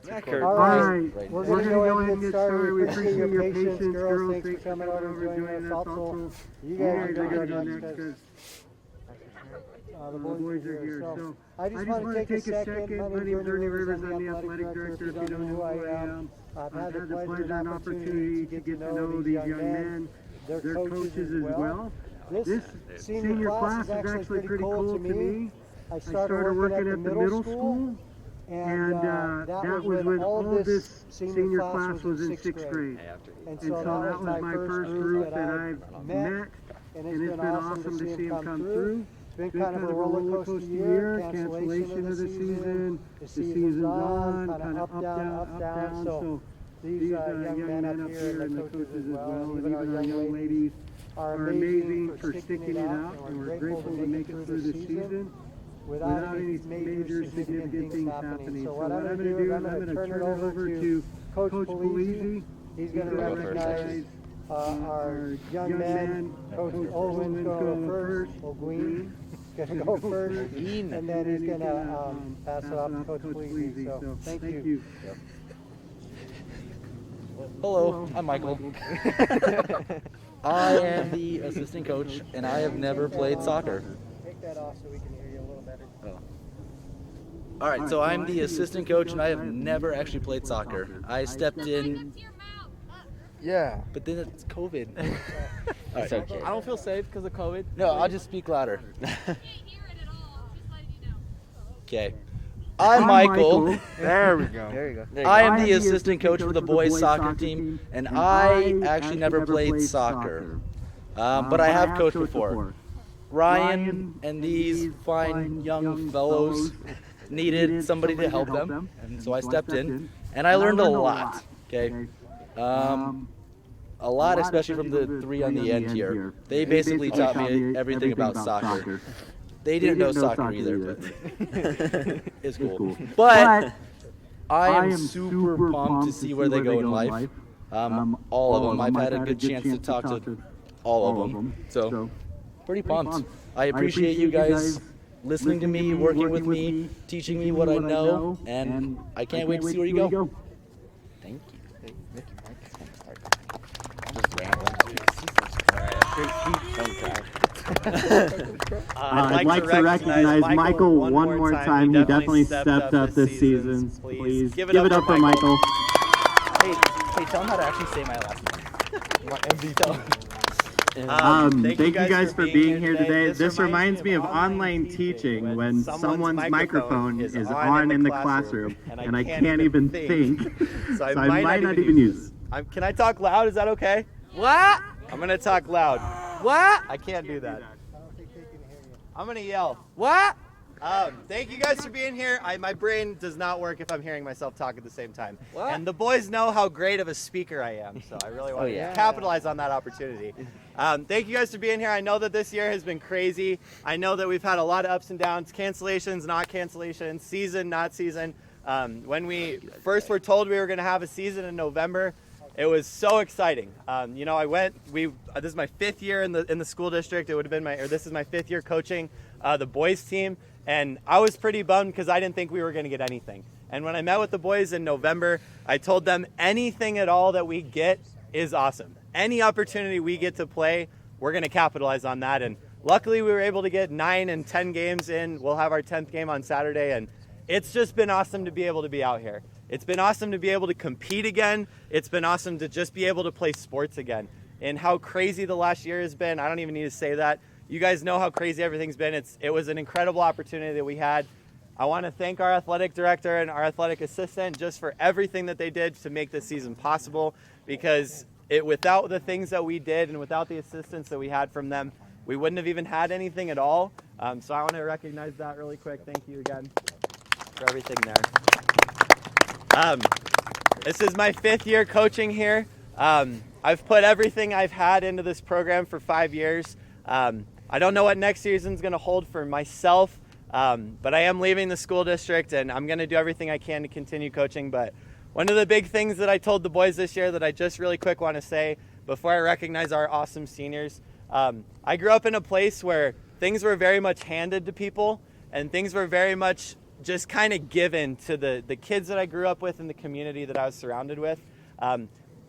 All right, we're going to go ahead and get started. We appreciate your patience, girls. Thanks for coming over and joining us. Also, you guys are going to go next because the boys are here. So I just want to take a second. My name is Bernie Rivers. I'm the athletic director. If you don't know who I am, I've had the pleasure and opportunity to get to know these young men, their coaches as well. This senior class is actually pretty cool to me. I started working at the middle school. And that was when all this senior class was in 6th grade. And so that was my first group that I've met, and it's been awesome to see them come through. It's been kind of a roller coaster year, cancellation of the season, the season's on, kind of up, down. So these young men up here and the coaches as well, even our young ladies, are amazing for sticking it out, and we're grateful to make it through the season without any major significant things happening. So what I'm going to do is I'm going to turn it over to Coach Polizzi. He's going to recognize our young men. Coach Olwin's going to go first. O'Gween is going to go first. And then he's going to pass it off to Coach Polizzi. So thank you. Hello, I'm Michael. I am the assistant coach, and I have never played soccer. Take that off so we can hear you a little better. All right, so I'm the assistant coach, and I have never actually played soccer. I stepped in. Yeah, but then it's COVID. It's okay. I don't feel safe because of COVID. No, I'll just speak louder. Can't hear it at all. Just letting you know. Okay. I'm Michael. There we go. There you go. I am the assistant coach for the boys soccer team, and I actually never played soccer. But I have coached before. Ryan and these fine young fellows needed somebody to help them, and so I stepped in, and I learned a lot. Okay, a lot, especially from the three on the end here. They basically taught me everything about soccer. They didn't know soccer either, but it's cool. But I am super pumped to see where they go in life. All of them. I've had a good chance to talk to all of them, so pretty pumped. I appreciate you guys listening to me, working with me, teaching me what I know, and I can't wait to see where you go. Thank you. I'd like to recognize Michael one more time. He definitely stepped up this season. Please give it up for Michael. Hey, tell him how to actually say my last name. Thank you guys for being here today. This reminds me of online teaching when someone's microphone is on in the classroom and I can't even think, so I might not even use it. Can I talk loud? Is that okay? What? I'm going to talk loud. What? I can't do that. I'm going to yell. What? Thank you guys for being here. My brain does not work if I'm hearing myself talk at the same time. What? And the boys know how great of a speaker I am, so I really want to capitalize on that opportunity. Thank you guys for being here. I know that this year has been crazy. I know that we've had a lot of ups and downs, cancellations, not cancellations, season, not season. When we first were told we were going to have a season in November, it was so exciting. This is my 5th year in the school district. This is my 5th year coaching the boys team. And I was pretty bummed because I didn't think we were going to get anything. And when I met with the boys in November, I told them anything at all that we get is awesome. Any opportunity we get to play, we're going to capitalize on that. And luckily we were able to get 9 and 10 games in. We'll have our 10th game on Saturday. And it's just been awesome to be able to be out here. It's been awesome to be able to compete again. It's been awesome to just be able to play sports again. And how crazy the last year has been, I don't even need to say that. You guys know how crazy everything's been. It was an incredible opportunity that we had. I want to thank our athletic director and our athletic assistant just for everything that they did to make this season possible, because without the things that we did and without the assistance that we had from them, we wouldn't have even had anything at all. So I want to recognize that really quick. Thank you again for everything there. This is my 5th year coaching here. I've put everything I've had into this program for 5 years. I don't know what next season's going to hold for myself, but I am leaving the school district, and I'm going to do everything I can to continue coaching. But one of the big things that I told the boys this year that I just really quick want to say before I recognize our awesome seniors, I grew up in a place where things were very much handed to people, and things were very much just kind of given to the kids that I grew up with and the community that I was surrounded with.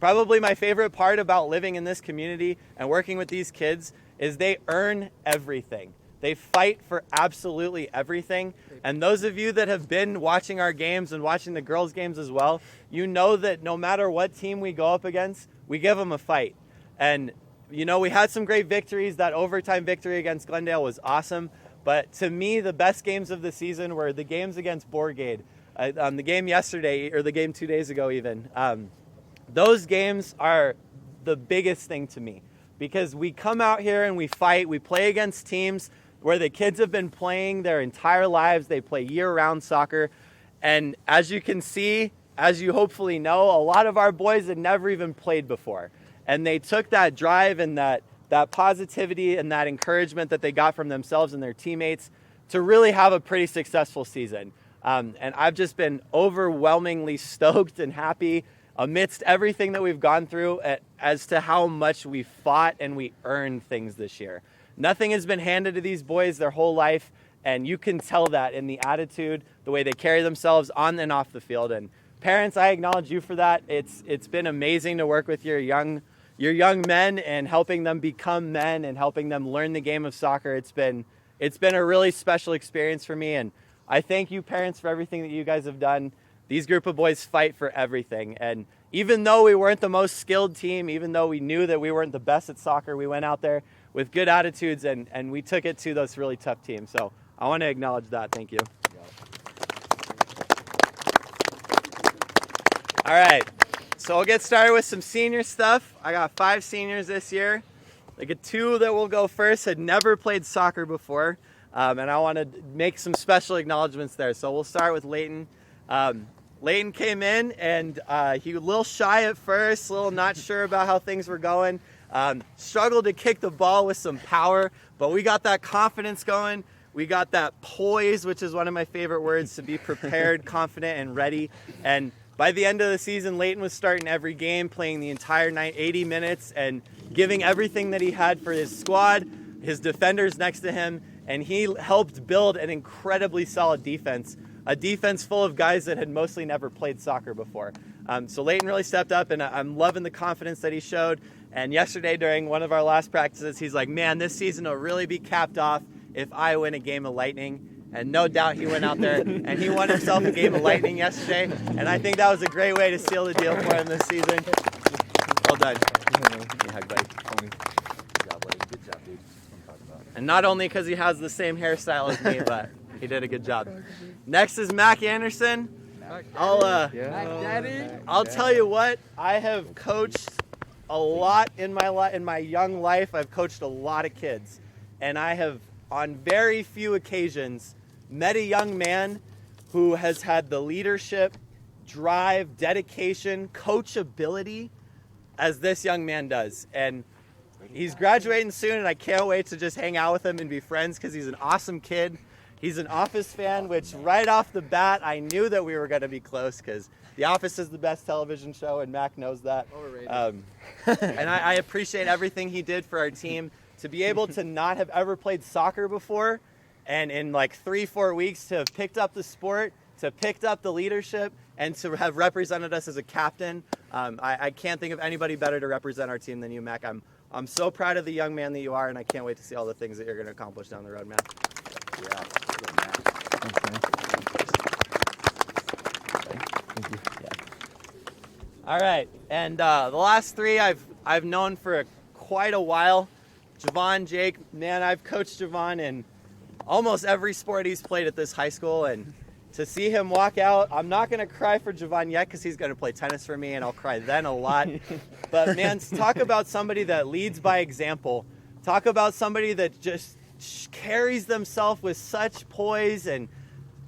Probably my favorite part about living in this community and working with these kids is they earn everything. They fight for absolutely everything. And those of you that have been watching our games and watching the girls' games as well, you know that no matter what team we go up against, we give them a fight. And, you know, we had some great victories. That overtime victory against Glendale was awesome. But to me, the best games of the season were the games against Borgade. The game yesterday, or the game 2 days ago even. Those games are the biggest thing to me. Because we come out here and we fight. We play against teams where the kids have been playing their entire lives. They play year-round soccer. And as you can see, as you hopefully know, a lot of our boys had never even played before. And they took that drive and that positivity and that encouragement that they got from themselves and their teammates to really have a pretty successful season. And I've just been overwhelmingly stoked and happy amidst everything that we've gone through as to how much we fought and we earned things this year. Nothing has been handed to these boys their whole life, and you can tell that in the attitude, the way they carry themselves on and off the field. And parents, I acknowledge you for that. It's been amazing to work with your young men and helping them become men and helping them learn the game of soccer. It's been a really special experience for me, and I thank you parents for everything that you guys have done. These group of boys fight for everything, and even though we weren't the most skilled team, even though we knew that we weren't the best at soccer, we went out there with good attitudes, and we took it to those really tough teams. So I want to acknowledge that. Thank you. All right, so we'll get started with some senior stuff. I got 5 seniors this year. Like 2 that will go first had never played soccer before, and I want to make some special acknowledgments there. So we'll start with Leighton. Leighton came in, and he was a little shy at first, a little not sure about how things were going. Struggled to kick the ball with some power, but we got that confidence going. We got that poise, which is one of my favorite words, to be prepared, confident, and ready. And by the end of the season, Leighton was starting every game, playing the entire night, 80 minutes, and giving everything that he had for his squad, his defenders next to him, and he helped build an incredibly solid defense, a defense full of guys that had mostly never played soccer before. So Leighton really stepped up, and I'm loving the confidence that he showed. And yesterday during one of our last practices, he's like, man, this season will really be capped off if I win a game of Lightning. And no doubt he went out there and he won himself a game of Lightning yesterday. And I think that was a great way to seal the deal for him this season. Well done. Good job, dude. And not only because he has the same hairstyle as me, but he did a good job. Next is Mac Anderson. I'll tell you what, I have coached a lot in my young life. I've coached a lot of kids, and I have on very few occasions met a young man who has had the leadership, drive, dedication, coachability as this young man does. And he's graduating soon, and I can't wait to just hang out with him and be friends because he's an awesome kid. He's an Office fan, which right off the bat, I knew that we were going to be close because The Office is the best television show, and Mac knows that. Overrated. And I appreciate everything he did for our team. To be able to not have ever played soccer before, and in like 3-4 weeks to have picked up the sport, to picked up the leadership, and to have represented us as a captain. I can't think of anybody better to represent our team than you, Mac. I'm so proud of the young man that you are, and I can't wait to see all the things that you're going to accomplish down the road, Mac. Yeah. All right, and the last 3 I've known for quite a while. Javon, Jake, man, I've coached Javon in almost every sport he's played at this high school, and to see him walk out, I'm not going to cry for Javon yet because he's going to play tennis for me, and I'll cry then a lot. But, man, talk about somebody that leads by example. Talk about somebody that just carries themselves with such poise and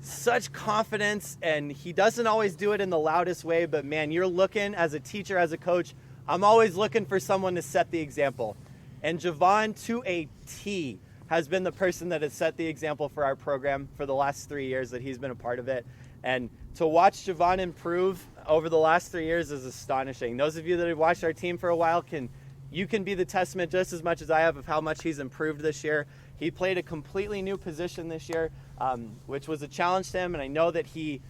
such confidence, and he doesn't always do it in the loudest way, but, man, you're looking, as a teacher, as a coach, I'm always looking for someone to set the example. And Javon, to a T, has been the person that has set the example for our program for the last 3 years that he's been a part of it. And to watch Javon improve over the last 3 years is astonishing. Those of you that have watched our team for a while you can be the testament just as much as I have of how much he's improved this year. He played a completely new position this year, which was a challenge to him. And I know that he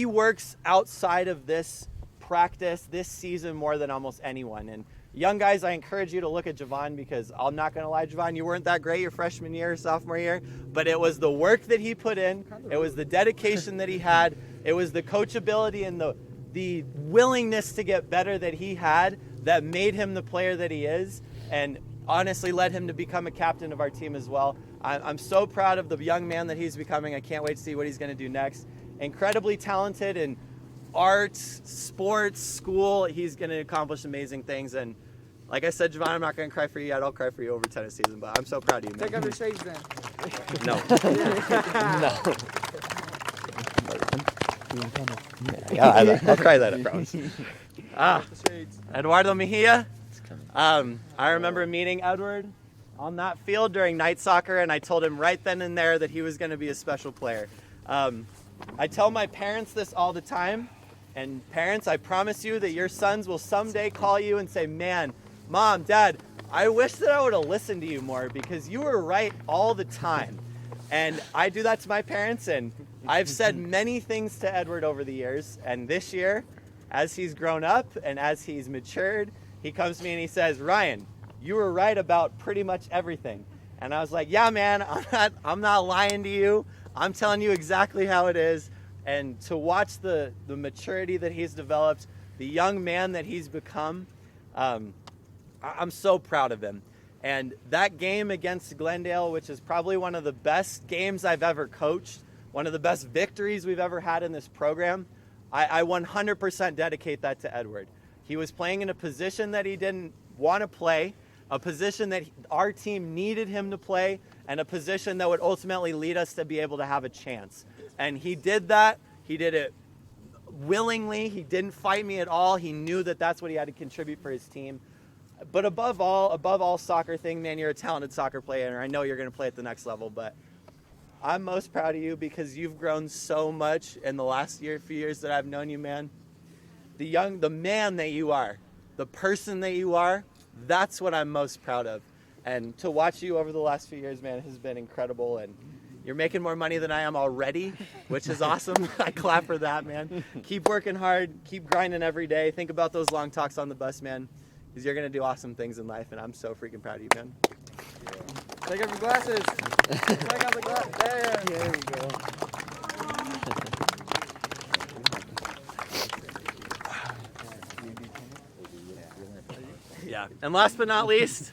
works outside of this practice, this season, more than almost anyone. And young guys, I encourage you to look at Javon, because I'm not going to lie, Javon, you weren't that great your freshman year, sophomore year, but it was the work that he put in. It was the dedication that he had. It was the coachability and the willingness to get better that he had that made him the player that he is, and honestly led him to become a captain of our team as well. I'm so proud of the young man that he's becoming. I can't wait to see what he's going to do next. Incredibly talented in arts, sports, school. He's going to accomplish amazing things. And like I said, Javon, I'm not going to cry for you yet. I'll cry for you over tennis season, but I'm so proud of you, man. Take off your shades then. No. Yeah, I'll cry that, I promise. Eduardo Mejia. I remember meeting Edward on that field during night soccer, and I told him right then and there that he was going to be a special player. I tell my parents this all the time, and parents, I promise you that your sons will someday call you and say, man, Mom, Dad, I wish that I would have listened to you more, because you were right all the time. And I do that to my parents, and I've said many things to Edward over the years, and this year, as he's grown up and as he's matured, he comes to me and he says, Ryan, you were right about pretty much everything. And I was like, yeah, man, I'm not lying to you. I'm telling you exactly how it is. And to watch the maturity that he's developed, the young man that he's become, I'm so proud of him. And that game against Glendale, which is probably one of the best games I've ever coached, one of the best victories we've ever had in this program, I 100% dedicate that to Edward. He was playing in a position that he didn't want to play, a position that our team needed him to play, and a position that would ultimately lead us to be able to have a chance. And he did that. He did it willingly. He didn't fight me at all. He knew that that's what he had to contribute for his team. But above all soccer thing, man, you're a talented soccer player, and I know you're going to play at the next level, but I'm most proud of you because you've grown so much in the last few years that I've known you, man. The man that you are, the person that you are, that's what I'm most proud of. And to watch you over the last few years, man, has been incredible. And you're making more money than I am already, which is awesome. I clap for that, man. Keep working hard. Keep grinding every day. Think about those long talks on the bus, man, because you're going to do awesome things in life. And I'm so freaking proud of you, man. Take off your glasses. Take off the glasses. There we go. Yeah. And last but not least,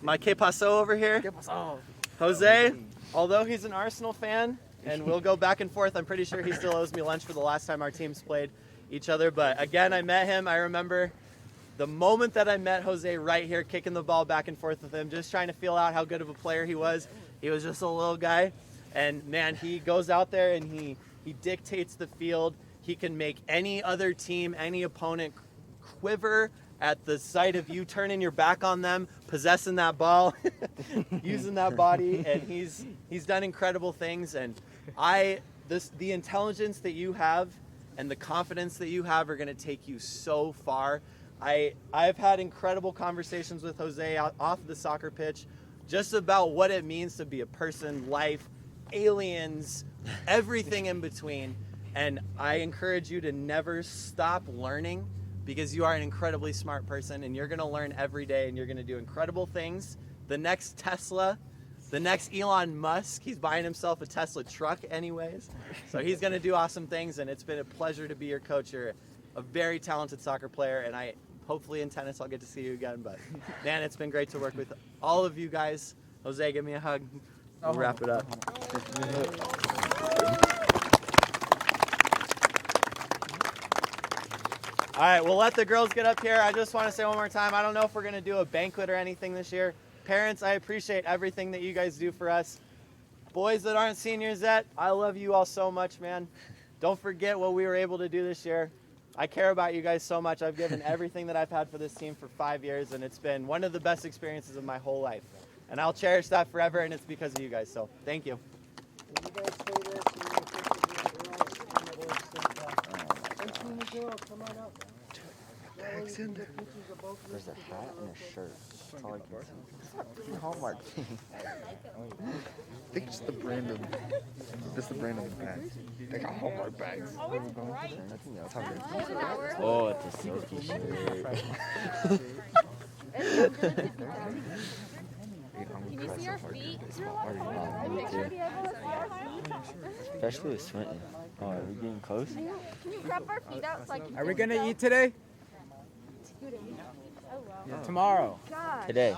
my Que Paso over here. Jose, although he's an Arsenal fan, and we'll go back and forth, I'm pretty sure he still owes me lunch for the last time our teams played each other. But again, I met him. I remember the moment that I met Jose right here, kicking the ball back and forth with him, just trying to feel out how good of a player he was. He was just a little guy. And man, he goes out there and he dictates the field. He can make any other team, any opponent quiver at the sight of you turning your back on them, possessing that ball, using that body, and he's done incredible things. And the intelligence that you have and the confidence that you have are going to take you so far. I've had incredible conversations with Jose off the soccer pitch, just about what it means to be a person, life, aliens, everything in between. And I encourage you to never stop learning, because you are an incredibly smart person and you're going to learn every day and you're going to do incredible things. The next Tesla, the next Elon Musk, he's buying himself a Tesla truck anyways. So he's going to do awesome things, and it's been a pleasure to be your coach. You're a very talented soccer player, and hopefully in tennis I'll get to see you again. But man, it's been great to work with all of you guys. Jose, give me a hug. We'll wrap it up. All right, we'll let the girls get up here. I just want to say one more time, I don't know if we're going to do a banquet or anything this year. Parents, I appreciate everything that you guys do for us. Boys that aren't seniors yet, I love you all so much, man. Don't forget what we were able to do this year. I care about you guys so much. I've given everything that I've had for this team for 5 years, and it's been one of the best experiences of my whole life. And I'll cherish that forever, and it's because of you guys. So thank you. When you guys say this, girl, come on up. There's a hat and a shirt. Hallmark thing. I think it's the brand of the bags. They got Hallmark bags. Oh, it's bright. That's how good. Oh, it's a silky shirt. Can you see our feet? Especially with Swinton. Oh, are we getting close? Can you grab our feet out so I can Are we gonna eat today? Tomorrow. Today.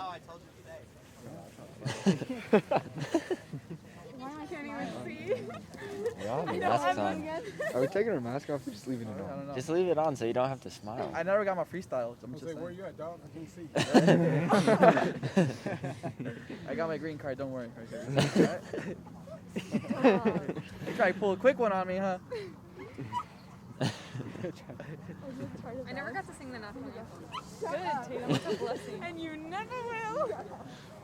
I can't even see. We all have masks on. Are we taking our mask off or just leaving it on? Just leave it on so you don't have to smile. I never got my freestyle. I'm just where you at, dog? I can't see. I got my green card. Don't worry. You try to pull a quick one on me, huh? I never got to sing the national anthem. Good, Tatum. It's a blessing. And you never will.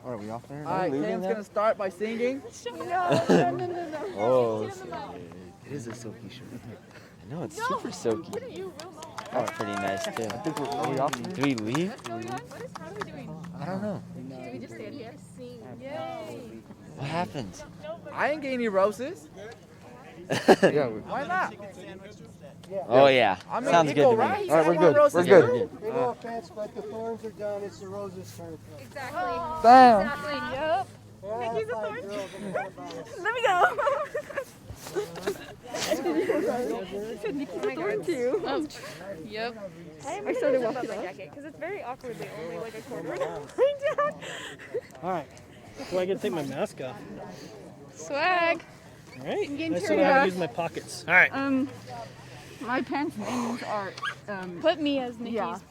Are we off there? All right, Tatum's gonna start by singing. No. Oh, It is a silky shirt. I know, it's super silky. You will not. That's pretty nice too. Are we off? Do we leave? How are we doing? I don't know. Do we just stand here? Sing. Yay. What happens? I ain't getting any roses. Yeah. Why not? Oh yeah, I mean, sounds good equal to me. rights. All right, we're Everyone good. roses We're here. good. No offense, but the thorns are done. It's the roses' turn. Exactly. Bam. Exactly. Yep. Yeah, Nikki's a fine thorn. girl, but what about it? Let me go. Nikki's a thorn too. Yep. I started walking my jacket because it's very awkwardly only like a quarter down. All right. Well, I get to take my mask off. Swag. All right. getting Nice turned to have off. use my pockets. All right. My parents' names are, Put me as Nikki's Yeah. parent.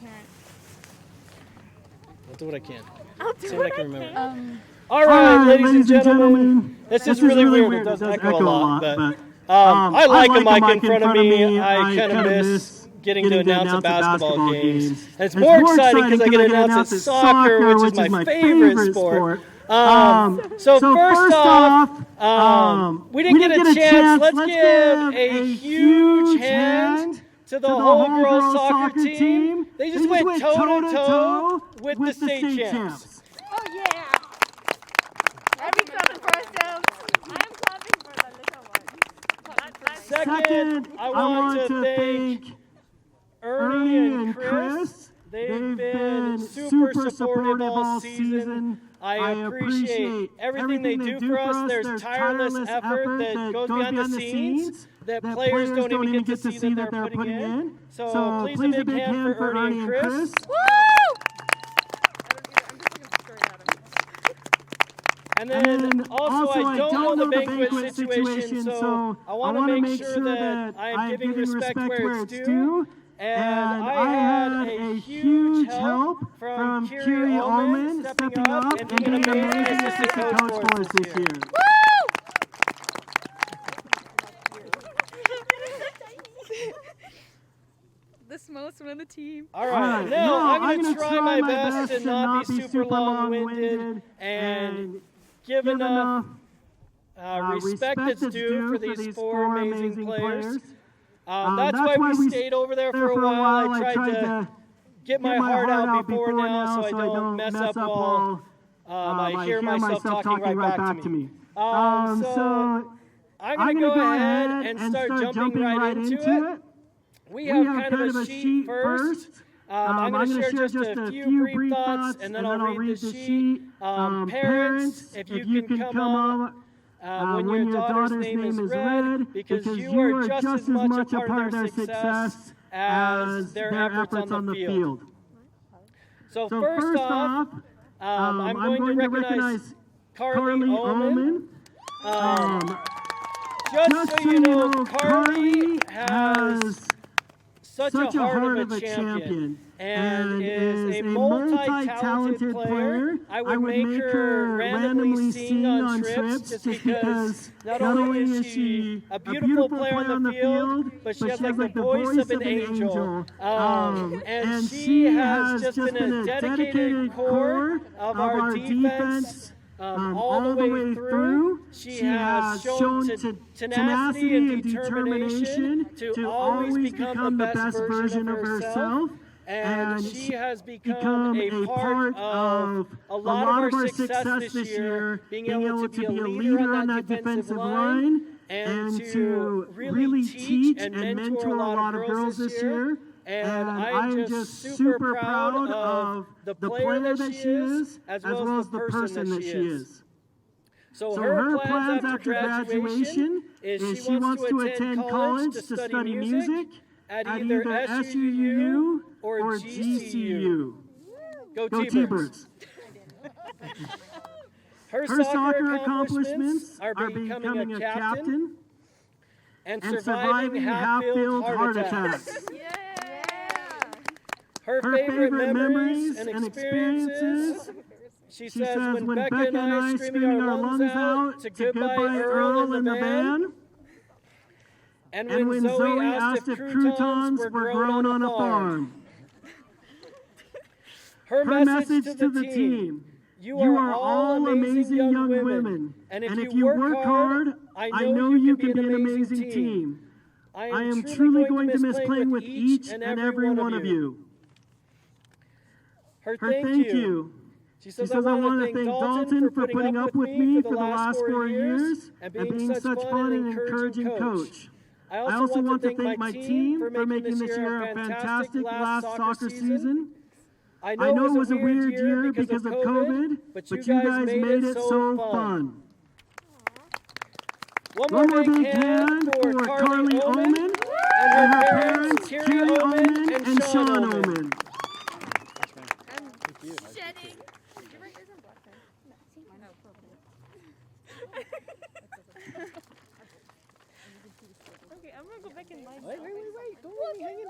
I'll do what I can. I'll do See what I what can remember. can. All right, ladies and gentlemen. This is really weird. It does echo a lot, but I like a mic in front of me. I kind of miss getting to announce a basketball games. And it's more exciting because I get to announce it's soccer, which is my favorite sport. So first off, we didn't get a chance. Let's give a huge hand to the whole girls soccer team. They just went toe-to-toe with the state champs. Oh yeah. I'll be clapping for ourselves. I am clapping for the little one. Second, I want to thank Ernie and Chris. They've been super supportive all season. I appreciate everything they do for us. There's tireless effort that goes behind the scenes that players don't even get to see that they're putting in. So please a big hand for Ernie and Chris. And then also I don't know the banquet situation, so I want to make sure that I am giving respect where it's due. And I had a huge help from Kiri Ullman stepping up and being an amazing assistant coach for us this year. The smallest one on the team. All right, now I'm going to try my best to not be super long-winded and give enough respect that's due for these four amazing players. That's why we stayed over there for a while. I tried to get my heart out before now so I don't mess up while I hear myself talking right back to me. So I'm going to go ahead and start jumping right into it. We have kind of a sheet first. I'm going to share just a few brief thoughts and then I'll read the sheet. Parents, if you can come up when your daughter's name is read, because you are just as much a part of their success as their efforts on the field. So first off, I'm going to recognize Carly Ullman. Just so you know, Carly has such a heart of a champion and is a multi-talented player. I would make her randomly sing on trips just because not only is she a beautiful player on the field, but she has like the voice of an angel. And she has just been a dedicated core of our defense all the way through. She has shown tenacity and determination to always become the best version of herself. and she has become a part of a lot of our success this year, being able to be a leader on that defensive line and to really teach and mentor a lot of girls this year. And I'm just super proud of the player that she is, as well as the person that she is. So her plans after graduation is she wants to attend college to study music at either SUU or GCU. Go T-Birds. Her soccer accomplishments are becoming a captain and surviving half-filled heart attacks. Her favorite memories and experiences, she says, when Becca and I screaming our lungs out to Goodbye Earl in the van, and when Zoe asked if croutons were grown on a farm. Her message to the team: you are all amazing young women, and if you work hard, I know you can be an amazing team. I am truly going to miss playing with each and every one of you. Her thank you. She says, I want to thank Dalton for putting up with me for the last 4 years and being such fun and encouraging coach. I also want to thank my team for making this year a fantastic last soccer season. I know it was a weird year because of COVID, but you guys made it so fun. One more big hand for Carly Oman and her parents, Kiri Oman and Sean Oman. Okay, I'm gonna go back in line. Wait, don't leave me hanging.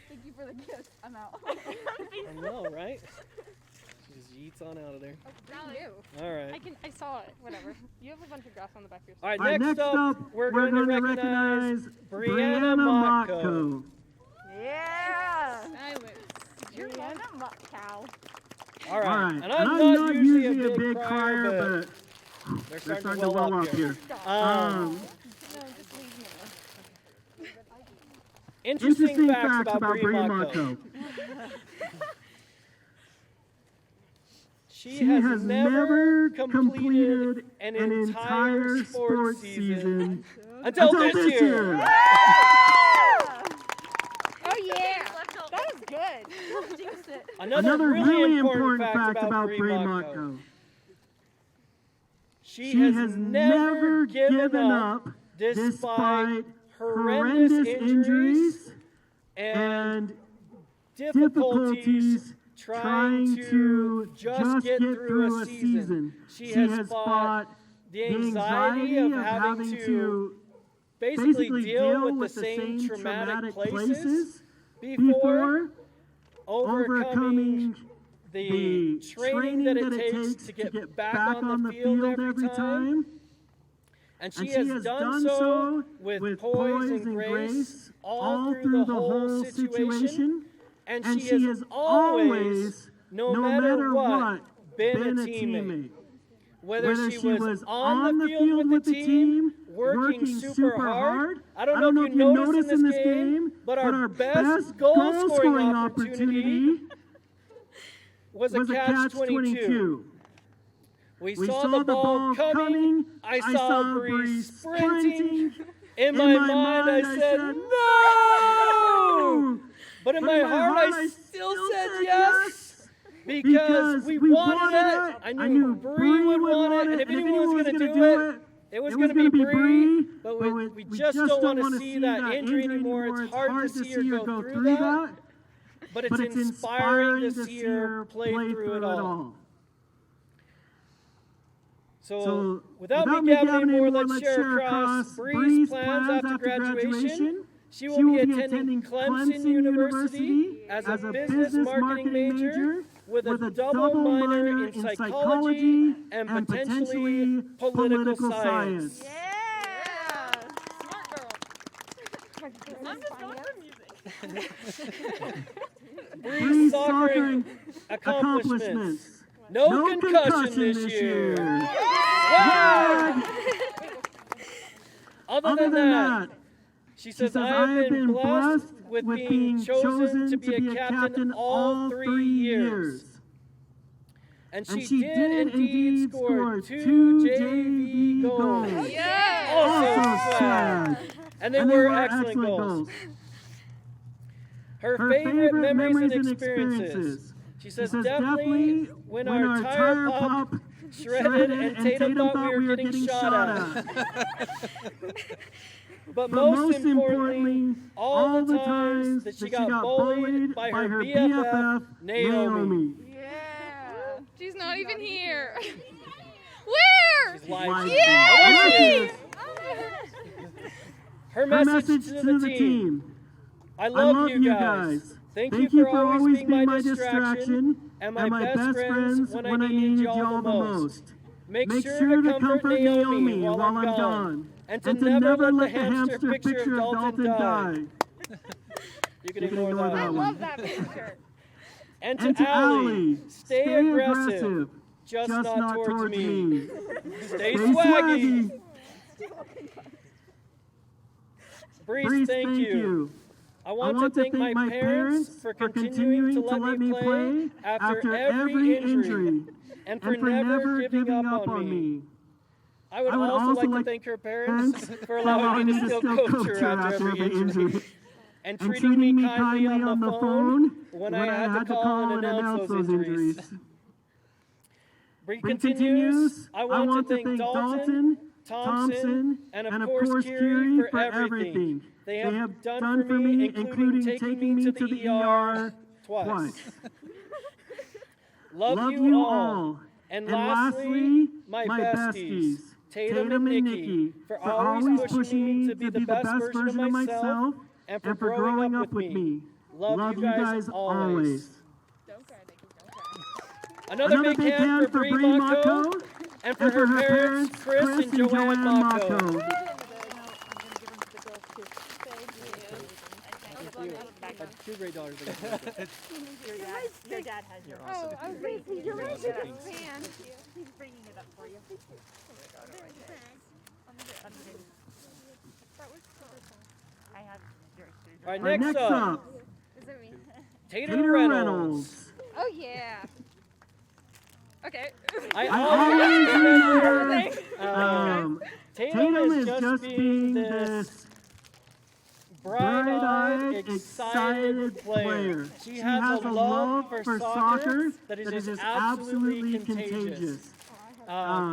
Thank you for the kiss. I'm out. I know, right? She just yeets on out of there. All right. I saw it. Whatever. You have a bunch of grass on the back of your All right, next up, we're going to recognize Brianna Motko. Yeah. Brianna Motko. All right. And I'm not usually a big crier, but they're starting to well up here. Interesting facts about Brianna Motko. She has never completed an entire sports season until this year. Oh yeah, that was good. Another really important fact about Brianna Motko. She has never given up despite horrendous injuries and difficulties trying to just get through a season. She has fought the anxiety of having to basically deal with the same traumatic places before overcoming the training that it takes to get back on the field every time. And she has done so with poise and grace all through the whole situation. And she has always, no matter what, been a teammate. Whether she was on the field with the team, working super hard. I don't know if you noticed in this game, but our best goal-scoring opportunity was a catch-22. We saw the ball coming. I saw Bree sprinting. In my mind, I said, no! But in my heart, I still said yes. Because we wanted it. I knew Bree would want it. And if anyone was going to do it, it was going to be Bree. But we just don't want to see that injury anymore. It's hard to see her go through that. But it's inspiring to see her play through it all. So, without me gabbing anymore, let's share across Bree's plans after graduation. She will be attending Clemson University as a business marketing major with a double minor in psychology and potentially political science. Yeah! Smart girl. I'm just going for music. Bree's soccer accomplishments. No concussion this year. Yeah! Other than that, She says, I have been blessed with being chosen to be a captain all 3 years. And she did indeed score 2 JV goals. Yeah. Also swag. And they were excellent goals. Her favorite memories and experiences. She says, definitely when our tire pop shredded and Tatum thought we were getting shot at. But most importantly, all the times that she got bullied by her BFF, Naomi. Yeah. She's not even here. Where? She's live. Yay! Her message to the team. I love you guys. Thank you for always being my distraction and my best friends when I needed y'all the most. Make sure to comfort Naomi while I'm gone. And to never let the hamster picture of Dalton die. You can ignore that I one. love that picture. And to Allie, stay aggressive, just not towards me. Stay swaggy. Breeze, thank you. I want to thank my parents for continuing to let me play after every injury and for never giving up on me. I would also like to thank her parents for allowing me to still coach her after every injury and treating me kindly on the phone when I had to call and announce those injuries. Bree continues, I want to thank Dalton, Thompson, and of course Kiri for everything they have done for me, including taking me to the ER twice. Love you all. And lastly, my besties, Tatum and Nikki, for always pushing me to be the best version of myself and for growing up with me. Love you guys always. Don't cry, Nikki. Don't cry. Another big hand for Bree Mako and for her parents, Chris and Joanne Mako. I have 2 great daughters. Your dad has your Oh, I was going to say, you're right. Man. He's bringing it up for you. I have yours. All right, next up, Is it me? Tatum Reynolds. Oh, yeah. Okay. I always remember Tatum is just being this bright-eyed, excited player. She has a love for soccer that is just absolutely contagious.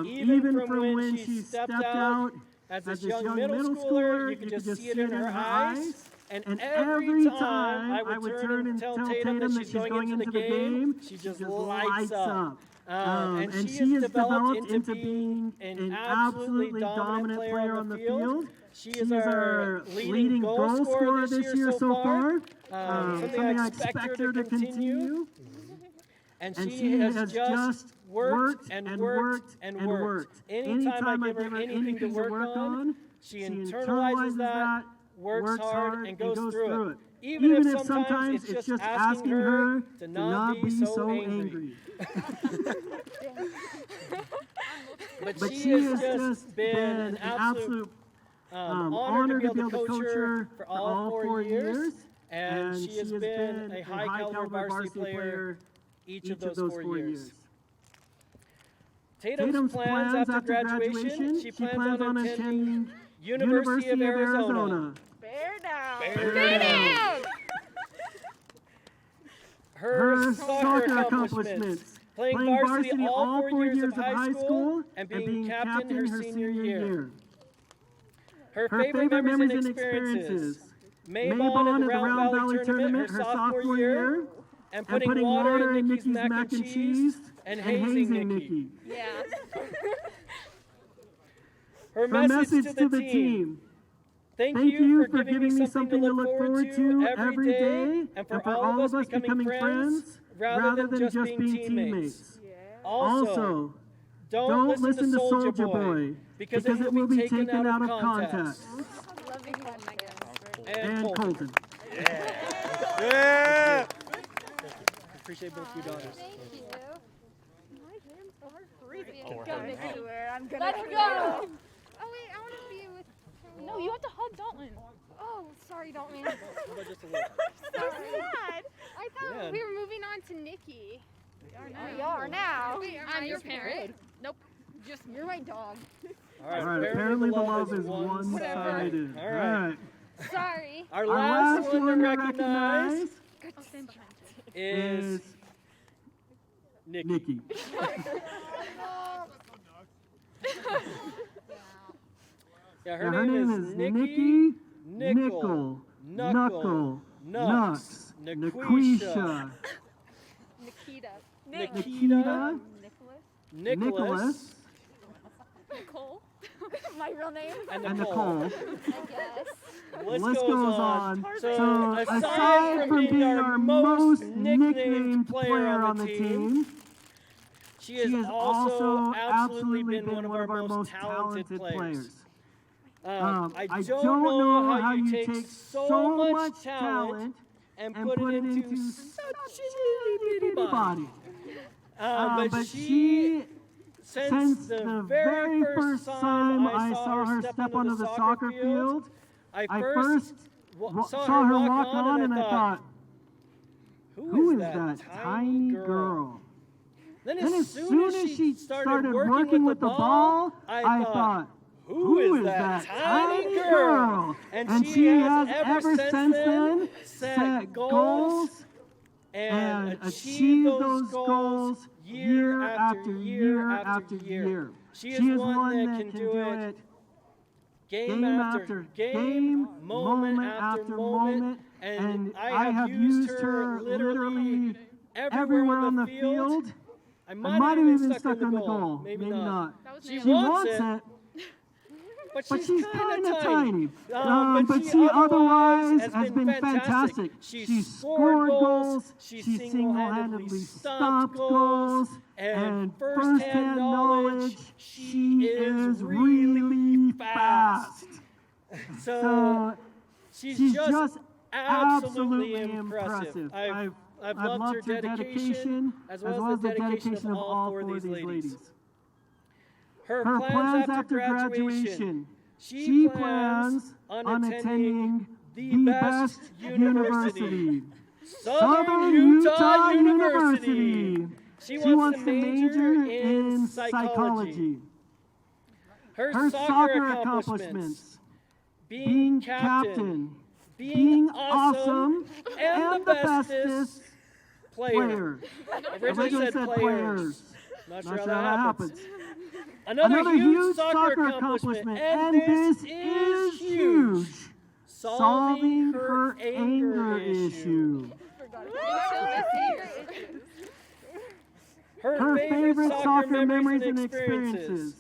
Even from when she stepped out as this young middle schooler, you could just see it in her eyes. And every time I would turn and tell Tatum that she's going into the game, she just lights up. And she has developed into being an absolutely dominant player on the field. She is our leading goal scorer this year so far. Something I expect her to continue. And she has just worked and worked and worked. Anytime I give her anything to work on, she internalizes that, works hard, and goes through it. Even if sometimes it's just asking her to not be so angry. But she has just been an absolute honor to be able to coach her for all 4 years. And she has been a high-caliber varsity player each of those 4 years. Tatum's plans after graduation, she plans on attending University of Arizona. Bear down. Bear down. Her soccer accomplishments, playing varsity all 4 years of high school and being captain her senior year. Her favorite memories and experiences, Maybon at the Round Valley Tournament her sophomore year, and putting water in Nikki's mac and cheese and hazing Nikki. Yeah. Her message to the team. Thank you for giving me something to look forward to every day and for all of us becoming friends rather than just being teammates. Also, don't listen to Soldier Boy because it will be taken out of context. Love you, Megan. And Colton. Yeah. Appreciate both your daughters. Thank you. My hands are freezing. Go, Nikki. I'm gonna Let's go. Oh, wait, I want to be with... No, you have to hug Dalton. Oh, sorry, Dalton. How about just a little? So sad. I thought we were moving on to Nikki. We are now. Wait, I'm your parent. Nope. Just you're my dog. All right. Apparently the love is one-sided. All right. Sorry. Our last one to recognize I'll stand behind you. is Nikki. Yeah, her name is Nikki, Nickel, Knuckle, Nux, Nikisha, Nikita. Nicholas, Nicole. My real name. and Nicole. I guess. The list List goes on. So aside from being our most nicknamed player on the team, she has also absolutely been one of our most talented players. I don't know how you take so much talent and put it into such a itty bitty body. But she, since the very first time I saw her step onto the soccer field, I first saw her walk on and I thought, who is that tiny girl? Then as soon as she started working with the ball, I thought, who is that tiny girl? And she has ever since then set goals and achieved those goals year after year after year. She is one that can do it game after game, moment after moment, and I have used her literally everywhere on the field. I might have even stuck in the goal, maybe not. She wants it. But she's kind of tiny. But she otherwise has been fantastic. She scored goals, she single-handedly stopped goals, and first-hand knowledge, she is really fast. So she's just absolutely impressive. I've loved her dedication as well as the dedication of all four of these ladies. Her plans after graduation, she plans on attending the best university, Southern Utah University. She wants to major in psychology. Her soccer accomplishments, being captain, being awesome, and the bestest player. Originally said players. Not sure how that happens. Another huge soccer accomplishment, and this is huge, solving her anger issue. Her favorite soccer memories and experiences.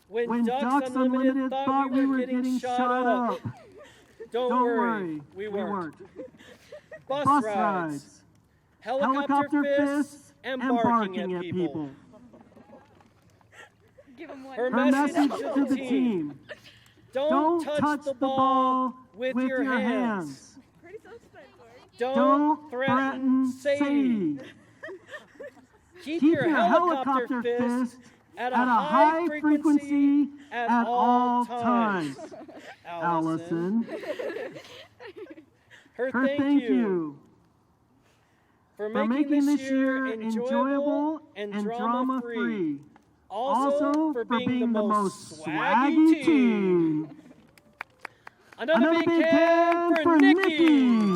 When Ducks Unlimited thought we were getting shot up. Don't worry, we weren't. Bus rides, helicopter fists, and barking at people. Her message to the team: don't touch the ball with your hands. Don't threaten Sadie. Keep your helicopter fist at a high frequency at all times. Allison. Her thank you for making this year enjoyable and drama-free. Also for being the most swaggy team. Another big hand for Nikki.